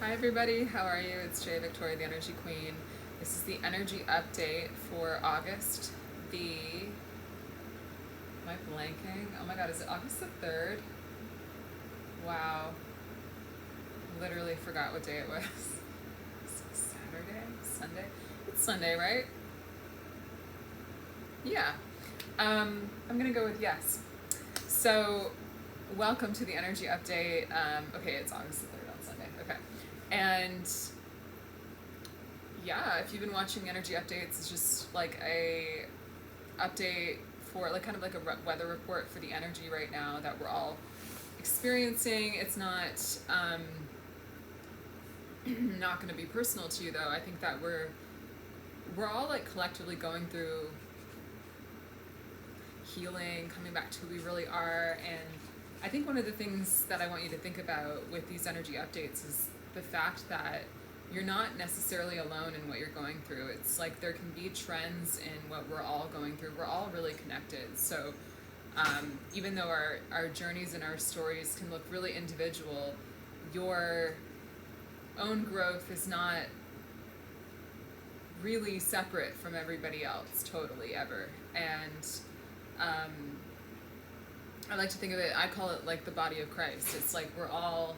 Hi everybody, how are you? It's Jay Victoria, the Energy Queen. This is the energy update for August the... Am I blanking? Oh my god, is it August the 3rd? Wow. Literally forgot what day it was. Saturday? Sunday? It's Sunday, right? Yeah. I'm gonna go with yes. So, welcome to the energy update. Okay, it's August the 3rd on Sunday. Okay. And yeah, if you've been watching energy updates, it's just like a update for like kind of like a weather report for the energy right now that we're all experiencing. It's not going to be personal to you though. I think that we're all like collectively going through healing, coming back to who we really are. And I think one of the things that I want you to think about with these energy updates is the fact that you're not necessarily alone in what you're going through. It's like there can be trends in what we're all going through. We're all really connected. So even though our journeys and our stories can look really individual, your own growth is not really separate from everybody else, totally, ever. And I like to think of it, I call it like the body of Christ. It's like we're all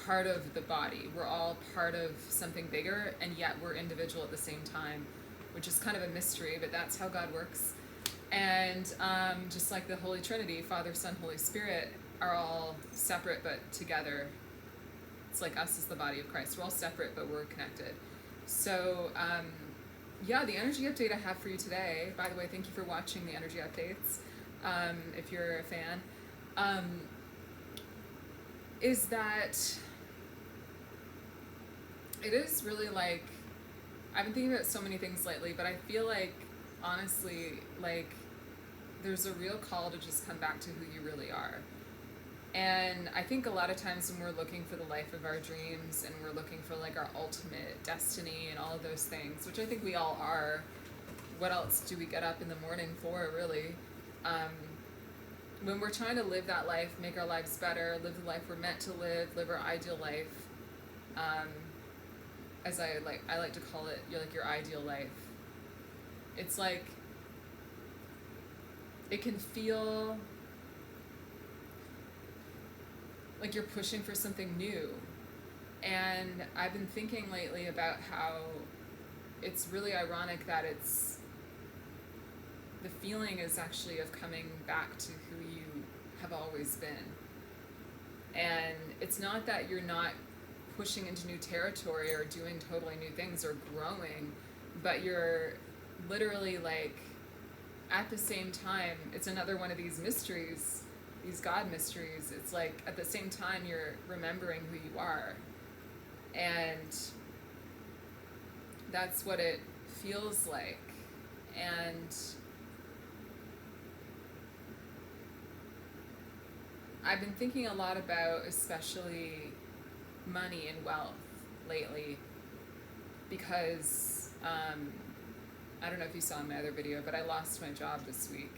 part of the body. We're all part of something bigger, and yet we're individual at the same time, which is kind of a mystery, but that's how God works. And just like the Holy Trinity, Father, Son, Holy Spirit, are all separate but together. It's like us as the body of Christ. We're all separate, but we're connected. So, yeah, the energy update I have for you today, by the way, thank you for watching the energy updates, if you're a fan, is that it is really like, I've been thinking about so many things lately, but I feel like, honestly, like, there's a real call to just come back to who you really are. And I think a lot of times when we're looking for the life of our dreams and we're looking for like our ultimate destiny and all of those things, which I think we all are, what else do we get up in the morning for, really? When we're trying to live that life, make our lives better, live the life we're meant to live our ideal life, as I like to call it, you're like your ideal life. It's like, it can feel like you're pushing for something new. And I've been thinking lately about how it's really ironic that the feeling is actually of coming back to who you have always been. And it's not that you're not pushing into new territory or doing totally new things or growing, but you're literally like, at the same time, it's another one of these mysteries, these God mysteries. It's like at the same time you're remembering who you are. And that's what it feels like. And I've been thinking a lot about especially money and wealth lately, because I don't know if you saw in my other video, but I lost my job this week.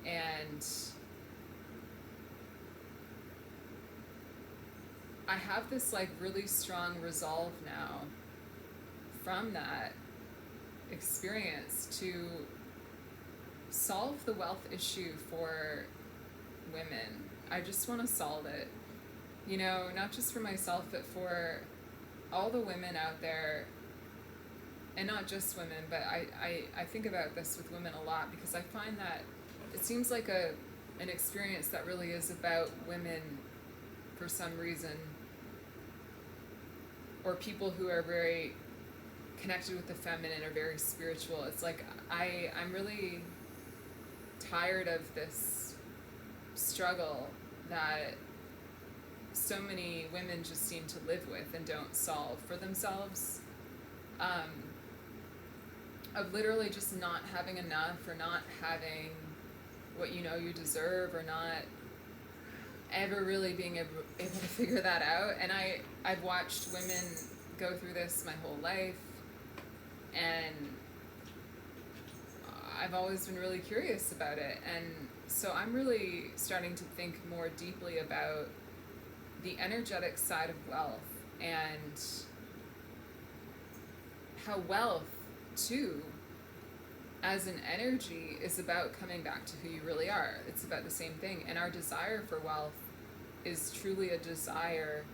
And I have this like really strong resolve now from that experience to solve the wealth issue for women. I just want to solve it, you know, not just for myself, but for all the women out there. And not just women, but I think about this with women a lot, because I find that it seems like an experience that really is about women for some reason, or people who are very connected with the feminine or very spiritual. It's like I'm really tired of this struggle that so many women just seem to live with and don't solve for themselves, of literally just not having enough, or not having what you know you deserve, or not ever really being able to figure that out. And I've watched women go through this my whole life, and I've always been really curious about it. And so I'm really starting to think more deeply about the energetic side of wealth and how wealth, too, as an energy, is about coming back to who you really are. It's about the same thing. And our desire for wealth is truly a desire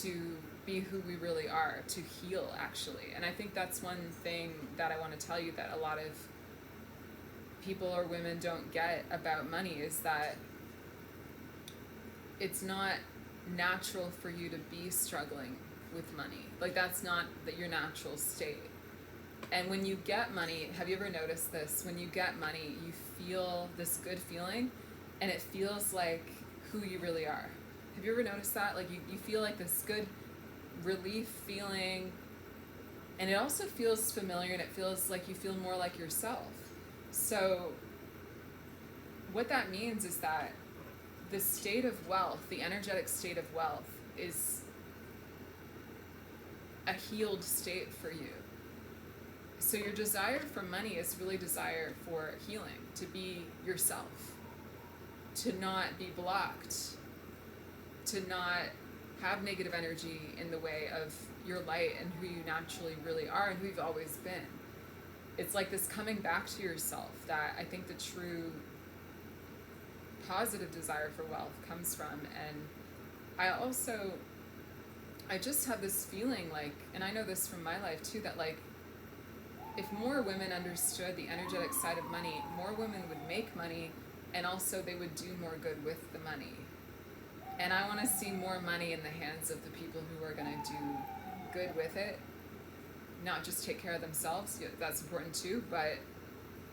to be who we really are, to heal, actually. And I think that's one thing that I want to tell you that a lot of people or women don't get about money, is that it's not natural for you to be struggling with money. Like, that's not your natural state. And when you get money, have you ever noticed this? When you get money, you feel this good feeling, and it feels like who you really are. Have you ever noticed that? Like, you feel like this good relief feeling, and it also feels familiar, and it feels like you feel more like yourself. So what that means is that the state of wealth, the energetic state of wealth, is a healed state for you. So your desire for money is really desire for healing, to be yourself, to not be blocked, to not have negative energy in the way of your light and who you naturally really are and who you've always been. It's like this coming back to yourself that I think the true positive desire for wealth comes from. And I just have this feeling like, and I know this from my life too, that like, if more women understood the energetic side of money, more women would make money, and also they would do more good with the money. And I want to see more money in the hands of the people who are going to do good with it, not just take care of themselves. Yeah, that's important too, but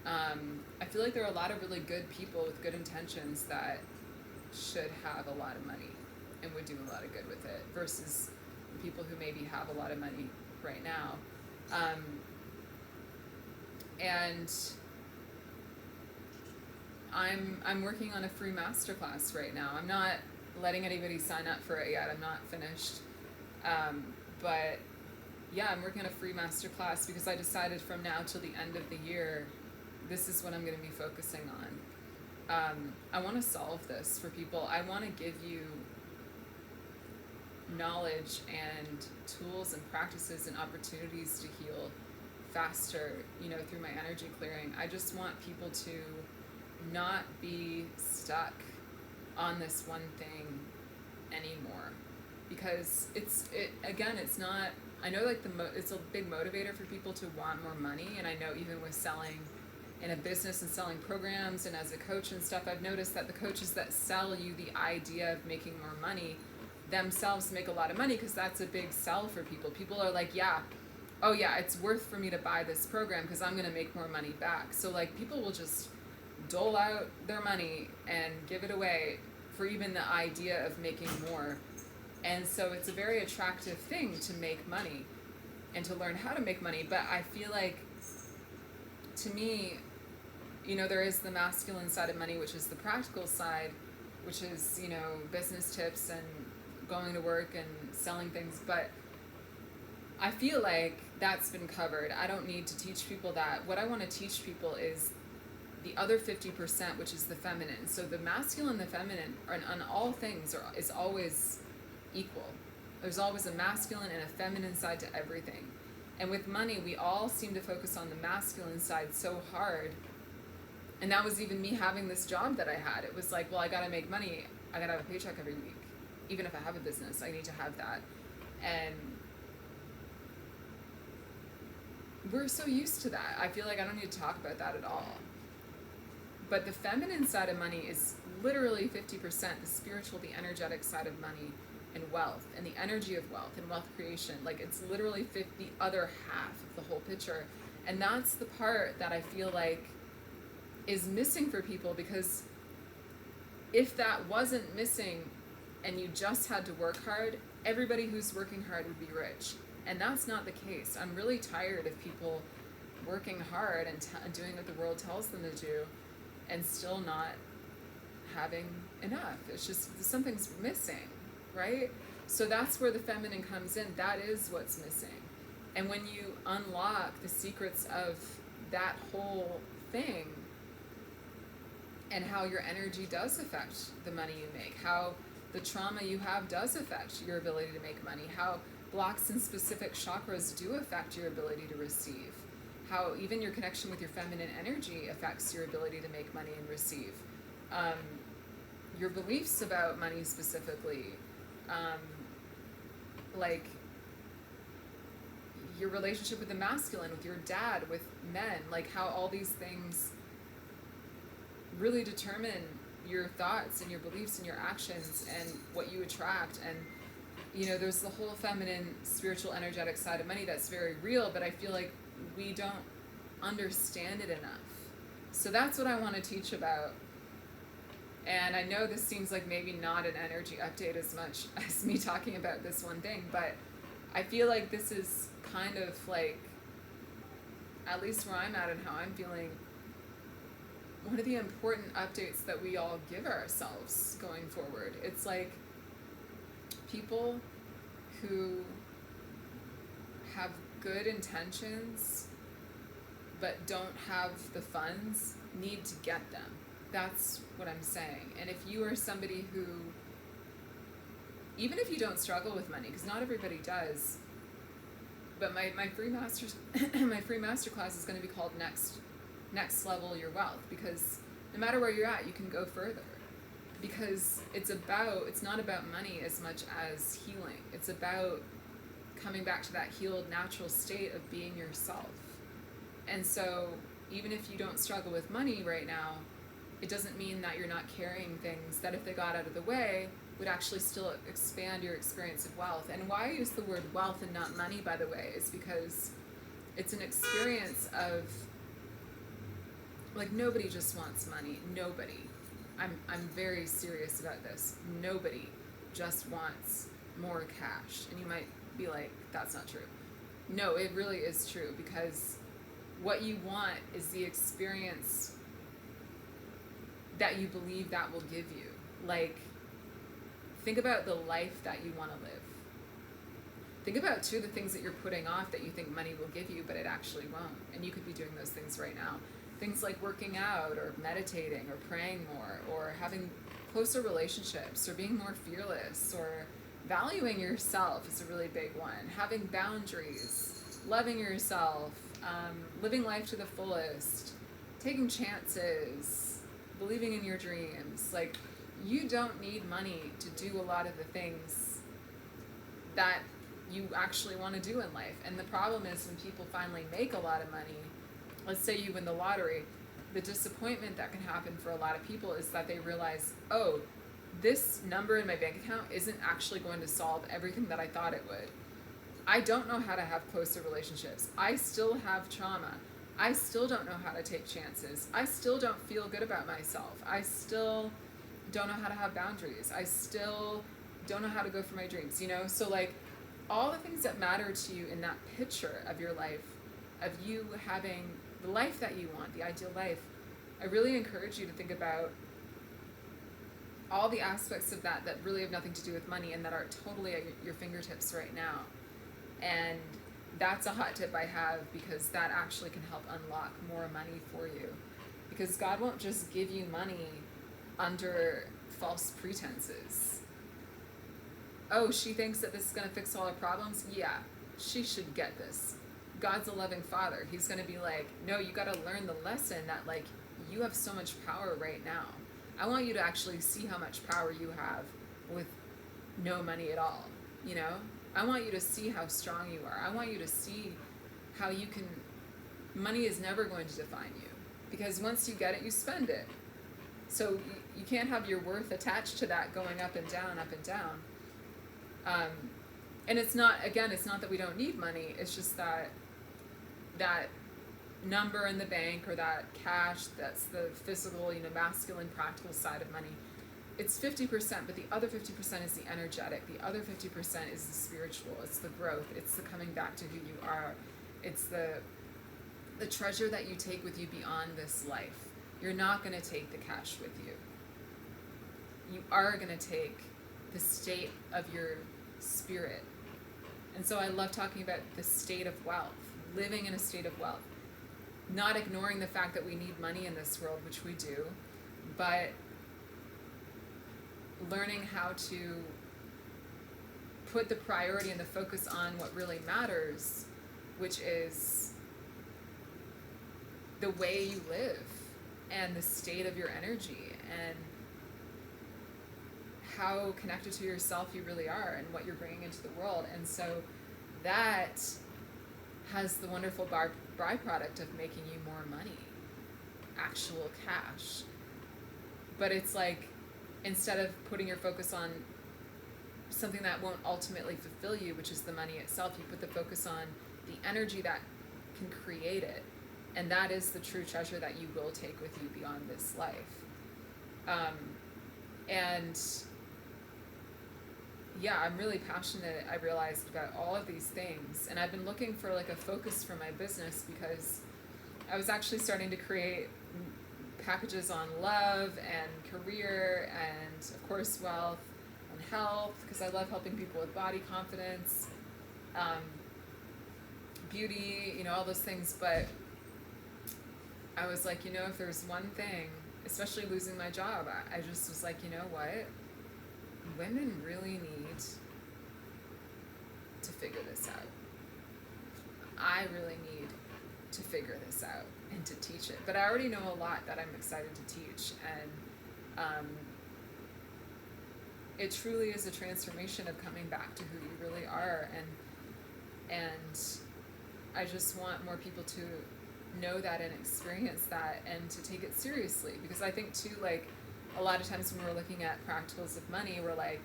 I feel like there are a lot of really good people with good intentions that should have a lot of money and would do a lot of good with it, versus people who maybe have a lot of money right now. And I'm working on a free masterclass right now. I'm not letting anybody sign up for it yet. I'm not finished. But yeah, I'm working on a free masterclass because I decided from now till the end of the year, this is what I'm going to be focusing on. I want to solve this for people. I want to give you knowledge and tools and practices and opportunities to heal faster, through my energy clearing. I just want people to not be stuck on this one thing anymore, because it's not, I know like it's a big motivator for people to want more money. And I know even with selling in a business and selling programs and as a coach and stuff, I've noticed that the coaches that sell you the idea of making more money themselves make a lot of money, because that's a big sell for people. People are like, oh yeah, it's worth for me to buy this program because I'm going to make more money back. So like, people will just dole out their money and give it away for even the idea of making more. And so it's a very attractive thing to make money and to learn how to make money. But I feel like, to me, there is the masculine side of money, which is the practical side, which is, business tips and going to work and selling things. But I feel like that's been covered. I don't need to teach people that. What I want to teach people is the other 50%, which is the feminine. So the masculine and the feminine on all things is always equal. There's always a masculine and a feminine side to everything. And with money, we all seem to focus on the masculine side so hard. And that was even me having this job that I had. It was like, well, I got to make money. I got to have a paycheck every week. Even if I have a business, I need to have that. And we're so used to that. I feel like I don't need to talk about that at all. But the feminine side of money is literally 50%, the spiritual, the energetic side of money and wealth and the energy of wealth and wealth creation. Like, it's literally the other half of the whole picture. And that's the part that I feel like is missing for people, because if that wasn't missing and you just had to work hard, everybody who's working hard would be rich. And that's not the case. I'm really tired of people working hard and doing what the world tells them to do and still not having enough. It's just something's missing, right? So that's where the feminine comes in. That is what's missing. And when you unlock the secrets of that whole thing and how your energy does affect the money you make, how the trauma you have does affect your ability to make money, how blocks in specific chakras do affect your ability to receive, how even your connection with your feminine energy affects your ability to make money and receive. Your beliefs about money specifically, like your relationship with the masculine, with your dad, with men, like how all these things really determine your thoughts and your beliefs and your actions and what you attract. And there's the whole feminine, spiritual, energetic side of money that's very real, but I feel like we don't understand it enough. So that's what I want to teach about. And I know this seems like maybe not an energy update as much as me talking about this one thing, but I feel like this is kind of like, at least where I'm at and how I'm feeling, one of the important updates that we all give ourselves going forward. It's like people who have good intentions but don't have the funds need to get them. That's what I'm saying. And if you are somebody who, even if you don't struggle with money, because not everybody does, but my free masterclass is going to be called Next Level Your Wealth, because no matter where you're at, you can go further. Because it's not about money as much as healing. It's about coming back to that healed, natural state of being yourself. And so even if you don't struggle with money right now, it doesn't mean that you're not carrying things that, if they got out of the way, would actually still expand your experience of wealth. And why I use the word wealth and not money, by the way, is because it's an experience of, like, nobody just wants money. Nobody. I'm very serious about this. Nobody just wants more cash. And you might be like, that's not true. No, it really is true, because what you want is the experience that you believe that will give you. Like, think about the life that you want to live. Think about, too, the things that you're putting off that you think money will give you, but it actually won't. And you could be doing those things right now. Things like working out or meditating or praying more or having closer relationships or being more fearless or valuing yourself is a really big one. Having boundaries, loving yourself, living life to the fullest, taking chances, believing in your dreams. Like, you don't need money to do a lot of the things that you actually want to do in life. And the problem is, when people finally make a lot of money, let's say you win the lottery, the disappointment that can happen for a lot of people is that they realize, oh, this number in my bank account isn't actually going to solve everything that I thought it would. I don't know how to have closer relationships. I still have trauma. I still don't know how to take chances. I still don't feel good about myself. I still don't know how to have boundaries. I still don't know how to go for my dreams, So, like, all the things that matter to you in that picture of your life, of you having the life that you want, the ideal life, I really encourage you to think about all the aspects of that really have nothing to do with money and that are totally at your fingertips right now. And that's a hot tip I have, because that actually can help unlock more money for you. Because God won't just give you money under false pretenses. Oh, she thinks that this is going to fix all her problems? Yeah, she should get this. God's a loving father. He's going to be like, no, you got to learn the lesson that, like, you have so much power right now. I want you to actually see how much power you have with no money at all, I want you to see how strong you are. I want you to see how you can, money is never going to define you, because once you get it, you spend it. So you can't have your worth attached to that going up and down, up and down. And it's not that we don't need money. It's just that number in the bank, or that cash, that's the physical, masculine, practical side of money. It's 50%, but the other 50% is the energetic. The other 50% is the spiritual. It's the growth. It's the coming back to who you are. It's the treasure that you take with you beyond this life. You're not going to take the cash with you. You are going to take the state of your spirit. And so I love talking about the state of wealth, living in a state of wealth, not ignoring the fact that we need money in this world, which we do, but learning how to put the priority and the focus on what really matters, which is the way you live and the state of your energy and how connected to yourself you really are and what you're bringing into the world. And so that has the wonderful byproduct of making you more money, actual cash. But it's like, instead of putting your focus on something that won't ultimately fulfill you, which is the money itself, you put the focus on the energy that can create it. And that is the true treasure that you will take with you beyond this life. And yeah, I'm really passionate, I realized, about all of these things. And I've been looking for like a focus for my business, because I was actually starting to create packages on love and career and, of course, wealth and health, because I love helping people with body confidence, beauty, you know, all those things. But I was like, you know, if there's one thing, especially losing my job, I just was like, you know what? Women really need to figure this out. I really need to figure this out and to teach it. But I already know a lot that I'm excited to teach. And it truly is a transformation of coming back to who you really are. And I just want more people to know that and experience that and to take it seriously. Because I think too, like, a lot of times when we're looking at practicals of money, we're like,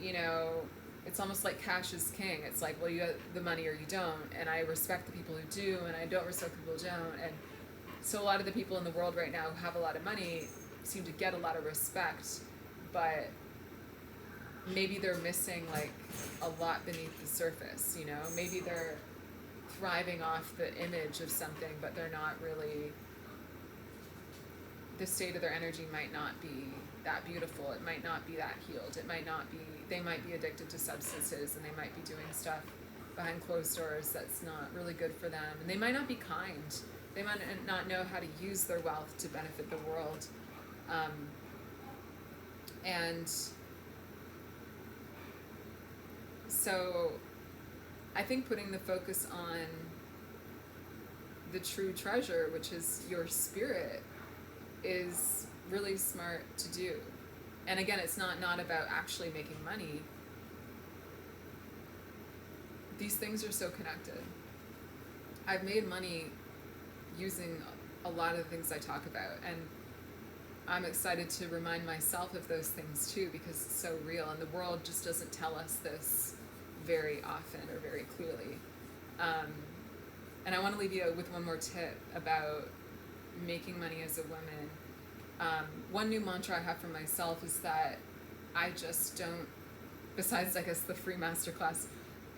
you know, it's almost like cash is king. It's like, well, you have the money or you don't. And I respect the people who do, and I don't respect the people who don't. And so a lot of the people in the world right now who have a lot of money seem to get a lot of respect, but maybe they're missing like a lot beneath the surface, you know? Maybe they're thriving off the image of something, but they're not really, the state of their energy might not be that beautiful. It might not be that healed. It might not be, they might be addicted to substances, and they might be doing stuff behind closed doors that's not really good for them. And they might not be kind. They might not know how to use their wealth to benefit the world. And so I think putting the focus on the true treasure, which is your spirit, is really smart to do. And again, it's not about actually making money. These things are so connected. I've made money using a lot of the things I talk about, and I'm excited to remind myself of those things too, because it's so real, and the world just doesn't tell us this very often or very clearly. And I want to leave you with one more tip about making money as a woman. One new mantra I have for myself is that I just don't, besides I guess the free masterclass,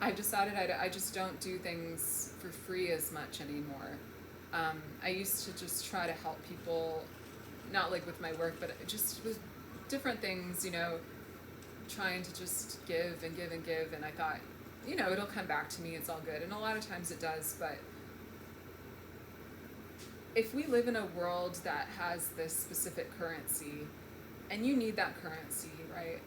I've decided I just don't do things for free as much anymore. I used to just try to help people, not like with my work, but just with different things, you know, trying to just give and give and give, and I thought, you know, it'll come back to me, it's all good. And a lot of times it does, but if we live in a world that has this specific currency, and you need that currency, right?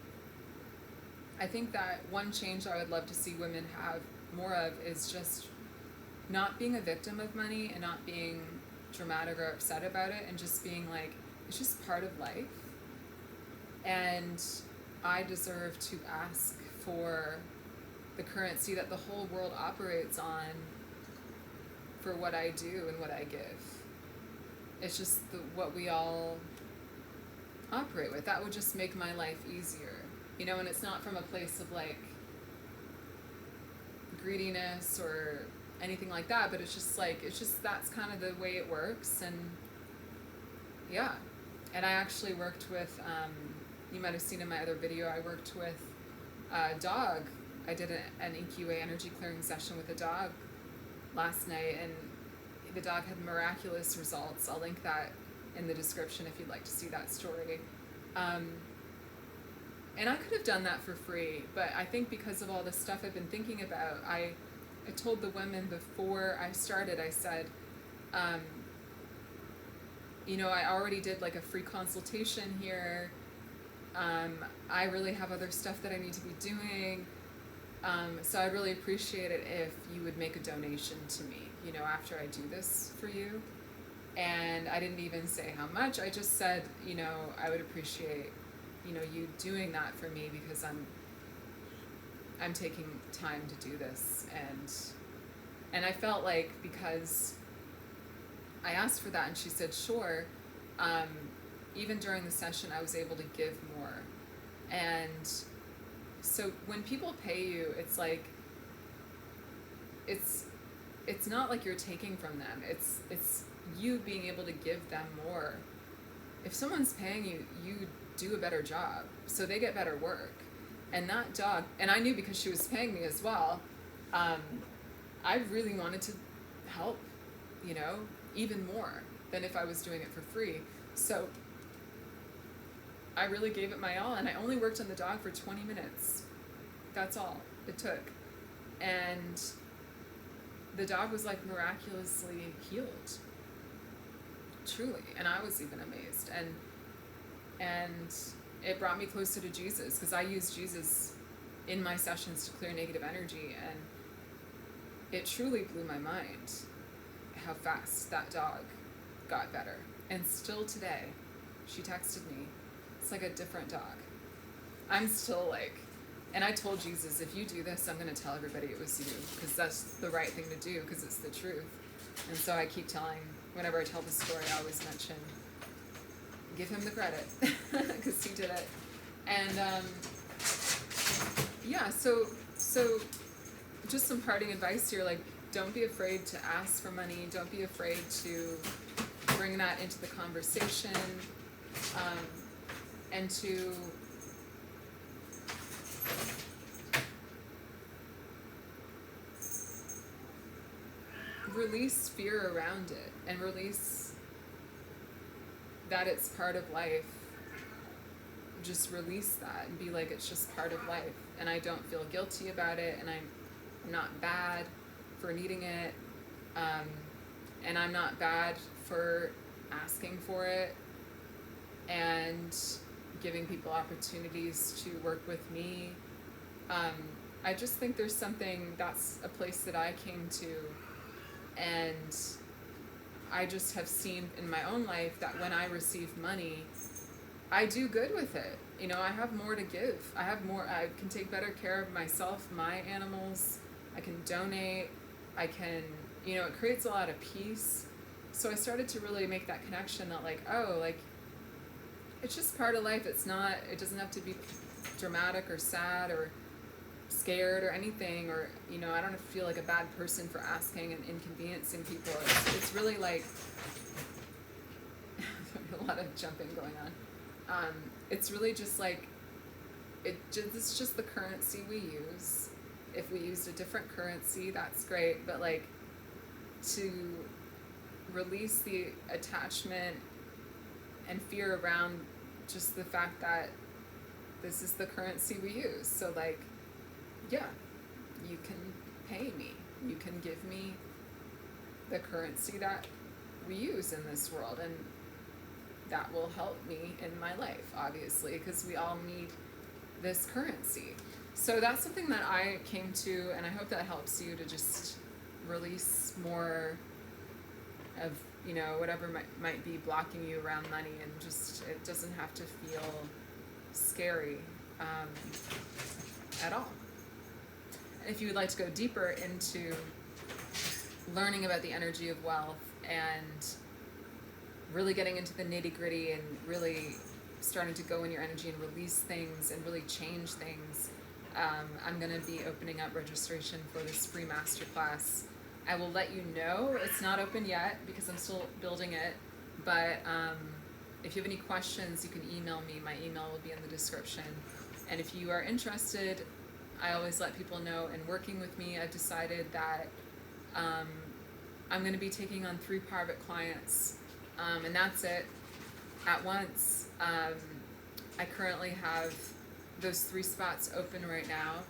I think that one change I would love to see women have more of is just not being a victim of money and not being dramatic or upset about it, and just being like, it's just part of life. And I deserve to ask for the currency that the whole world operates on for what I do and what I give. It's just what we all operate with. That would just make my life easier, you know, and it's not from a place of like greediness or anything like that, but it's just like, that's kind of the way it works. And yeah, and I actually worked with, you might have seen in my other video, I worked with a dog. I did an EQA energy clearing session with a dog last night, and the dog had miraculous results. I'll link that in the description if you'd like to see that story. And I could have done that for free, but I think because of all the stuff I've been thinking about, I told the women before I started, I said, you know, I already did like a free consultation here. I really have other stuff that I need to be doing. So I'd really appreciate it if you would make a donation to me, after I do this for you. And I didn't even say how much. I just said, I would appreciate, you doing that for me, because I'm taking time to do this. And I felt like, because I asked for that and she said, sure, even during the session, I was able to give more. And so when people pay you, it's like, it's not like you're taking from them. It's you being able to give them more. If someone's paying you, you do a better job, so they get better work. And that dog, and I knew because she was paying me as well, I really wanted to help, even more than if I was doing it for free. So I really gave it my all, and I only worked on the dog for 20 minutes. That's all it took. And the dog was like miraculously healed. Truly. And I was even amazed. And it brought me closer to Jesus, because I use Jesus in my sessions to clear negative energy, and it truly blew my mind how fast that dog got better. And still today, she texted me, it's like a different dog. I'm still like, and I told Jesus, if you do this, I'm going to tell everybody it was you, because that's the right thing to do, because it's the truth. And so I keep telling, whenever I tell the story, I always mention, give him the credit, because he did it. And yeah, so just some parting advice here, like, don't be afraid to ask for money. Don't be afraid to bring that into the conversation, and to release fear around it, and release that it's part of life. Just release that and be like, it's just part of life, and I don't feel guilty about it, and I'm not bad for needing it, and I'm not bad for asking for it, and giving people opportunities to work with me. I just think there's something, that's a place that I came to, and I just have seen in my own life that when I receive money, I do good with it. I have more to give. I can take better care of myself, my animals. I can donate. I can, it creates a lot of peace. So I started to really make that connection that it's just part of life. It doesn't have to be dramatic or sad or scared or anything, or, I don't feel like a bad person for asking and inconveniencing people. It's really like, a lot of jumping going on. It's really just like, it's just the currency we use. If we used a different currency, that's great, but like, to release the attachment and fear around just the fact that this is the currency we use. So like, yeah, you can pay me. You can give me the currency that we use in this world, and that will help me in my life, obviously, because we all need this currency. So that's something that I came to, and I hope that helps you to just release more of, whatever might be blocking you around money, and just, it doesn't have to feel scary at all. And if you would like to go deeper into learning about the energy of wealth and really getting into the nitty-gritty and really starting to go in your energy and release things and really change things, I'm going to be opening up registration for this free masterclass. I will let you know. It's not open yet because I'm still building it, but if you have any questions, you can email me. My email will be in the description. And if you are interested, I always let people know. And working with me, I've decided that I'm going to be taking on 3 private clients, and that's it, at once. I currently have those 3 spots open right now.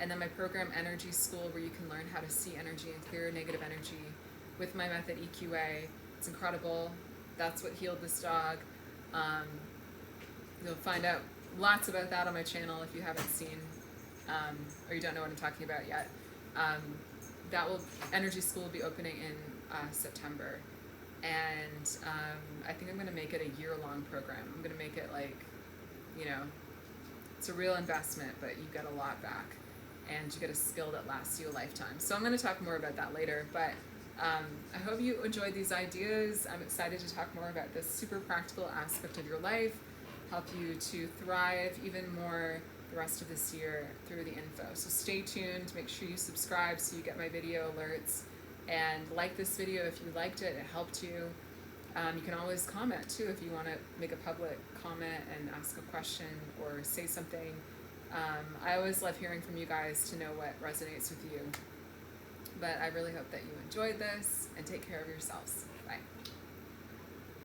And then my program, Energy School, where you can learn how to see energy and clear negative energy with my method, EQA. It's incredible. That's what healed this dog. You'll find out lots about that on my channel if you haven't seen, or you don't know what I'm talking about yet. Um, that will Energy School will be opening in September, and I think I'm going to make it a year-long program. I'm going to make it like, you know, it's a real investment, but you get a lot back, and you get a skill that lasts you a lifetime. So I'm going to talk more about that later, but I hope you enjoyed these ideas. I'm excited to talk more about this super practical aspect of your life, help you to thrive even more the rest of this year through the info. So stay tuned, make sure you subscribe so you get my video alerts, and like this video if you liked it, it helped you. You can always comment too if you want to make a public comment and ask a question or say something. I always love hearing from you guys to know what resonates with you. But I really hope that you enjoyed this, and take care of yourselves. Bye.